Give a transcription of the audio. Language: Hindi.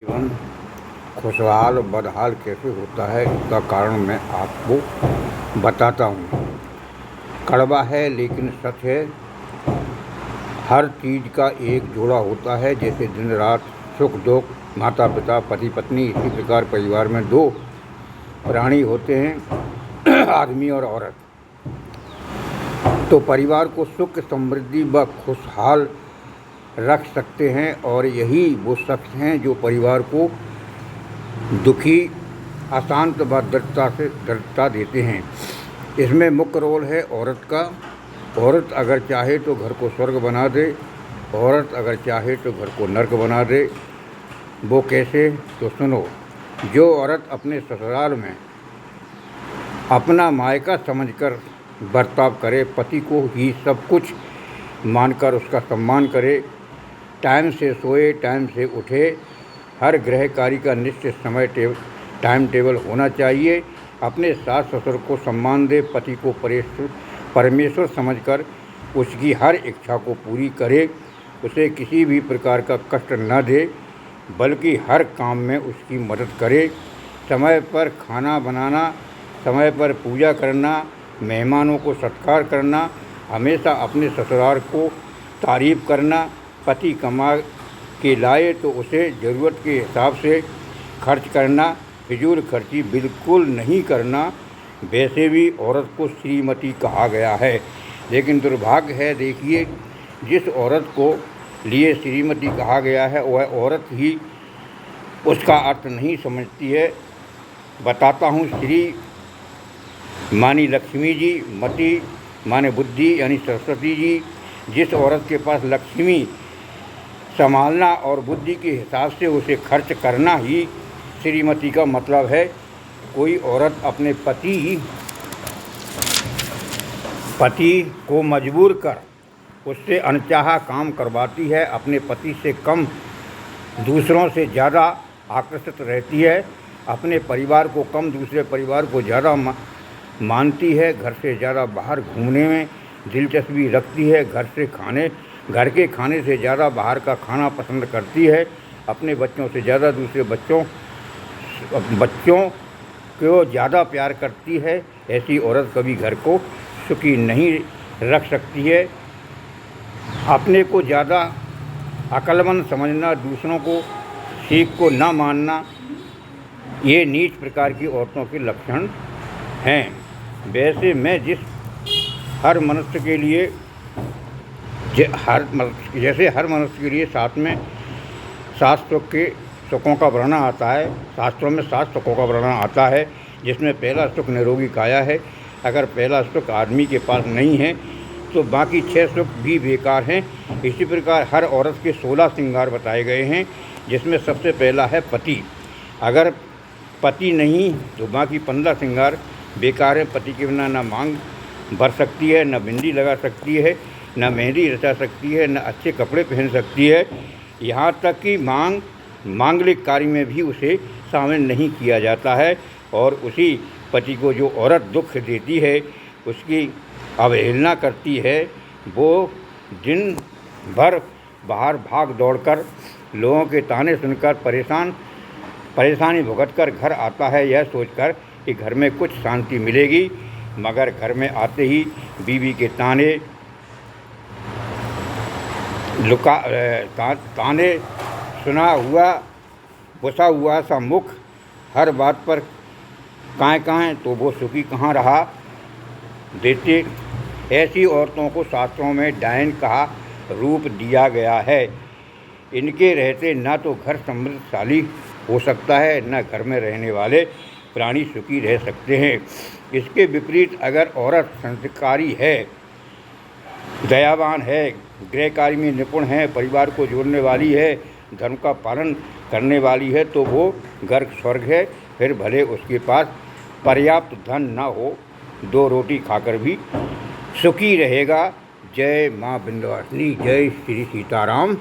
जीवन खुशहाल बदहाल कैसे होता है इसका कारण मैं आपको बताता हूँ। कड़वा है लेकिन सच है। हर चीज़ का एक जोड़ा होता है, जैसे दिन रात, सुख दुख, माता पिता, पति पत्नी। इसी प्रकार परिवार में दो प्राणी होते हैं, आदमी और औरत। तो परिवार को सुख समृद्धि व खुशहाल रख सकते हैं, और यही वो शख्स हैं जो परिवार को दुखी, अशांत व दृढ़ता देते हैं। इसमें मुख्य रोल है औरत का। औरत अगर चाहे तो घर को स्वर्ग बना दे, औरत अगर चाहे तो घर को नर्क बना दे। वो कैसे? तो सुनो। जो औरत अपने ससुराल में अपना मायका समझकर बर्ताव करे, पति को ही सब कुछ मानकर उसका सम्मान करे, टाइम से सोए, टाइम से उठे, हर गृह कार्य का निश्चित टाइम टेबल होना चाहिए, अपने सास ससुर को सम्मान दे, पति को परमेश्वर समझकर उसकी हर इच्छा को पूरी करे, उसे किसी भी प्रकार का कष्ट न दे, बल्कि हर काम में उसकी मदद करे, समय पर खाना बनाना, समय पर पूजा करना, मेहमानों को सत्कार करना, हमेशा अपने ससुराल को तारीफ़ करना, पति कमा के लाए तो उसे ज़रूरत के हिसाब से खर्च करना, फिजूल खर्ची बिल्कुल नहीं करना। वैसे भी औरत को श्रीमती कहा गया है, लेकिन दुर्भाग्य है, देखिए, जिस औरत को लिए श्रीमती कहा गया है वह औरत ही उसका अर्थ नहीं समझती है। बताता हूँ। श्री मानी लक्ष्मी जी, मति माने बुद्धि यानी सरस्वती जी। जिस औरत के पास लक्ष्मी संभालना और बुद्धि के हिसाब से उसे खर्च करना ही श्रीमती का मतलब है। कोई औरत अपने पति को मजबूर कर उससे अनचाहा काम करवाती है, अपने पति से कम दूसरों से ज़्यादा आकर्षित रहती है, अपने परिवार को कम दूसरे परिवार को ज़्यादा मानती है, घर से ज़्यादा बाहर घूमने में दिलचस्पी रखती है, घर के खाने से ज़्यादा बाहर का खाना पसंद करती है, अपने बच्चों से ज़्यादा दूसरे बच्चों को ज़्यादा प्यार करती है। ऐसी औरत कभी घर को सुखी नहीं रख सकती है। अपने को ज़्यादा अक्लमंद समझना, दूसरों को सीख को न मानना, ये नीच प्रकार की औरतों के लक्षण हैं। वैसे मैं हर मनुष्य के लिए साथ में सात सुखों का वर्णन आता है। शास्त्रों में 7 सुखों का वर्णन आता है, जिसमें पहला सुख निरोगी काया है। अगर पहला सुख आदमी के पास नहीं है तो बाकी 6 सुख भी बेकार हैं। इसी प्रकार हर औरत के 16 श्रृंगार बताए गए हैं, जिसमें सबसे पहला है पति। अगर पति नहीं तो बाकी 15 श्रृंगार बेकार है। पति के बिना न मांग भर सकती है, न बिंदी लगा सकती है, न मेहंदी रचा सकती है, न अच्छे कपड़े पहन सकती है। यहाँ तक कि मांगलिक कार्य में भी उसे शामिल नहीं किया जाता है। और उसी पति को जो औरत दुख देती है, उसकी अवहेलना करती है, वो दिन भर बाहर भाग दौड़कर लोगों के ताने सुनकर परेशानी भुगत कर घर आता है, यह सोचकर कि घर में कुछ शांति मिलेगी, मगर घर में आते ही बीवी के ताने सुना हुआ बुसा हुआ सा मुख, हर बात पर काएं तो वो सुखी कहाँ रहा देते। ऐसी औरतों को शास्त्रों में डायन का रूप दिया गया है। इनके रहते न तो घर समृद्धशाली हो सकता है, न घर में रहने वाले प्राणी सुखी रह सकते हैं। इसके विपरीत अगर औरत संस्कारी है, दयावान है, गृह कार्य में निपुण है, परिवार को जोड़ने वाली है, धर्म का पालन करने वाली है, तो वो घर स्वर्ग है। फिर भले उसके पास पर्याप्त धन ना हो, 2 रोटी खाकर भी सुखी रहेगा। जय माँ विंध्यवासिनी, जय श्री सीताराम।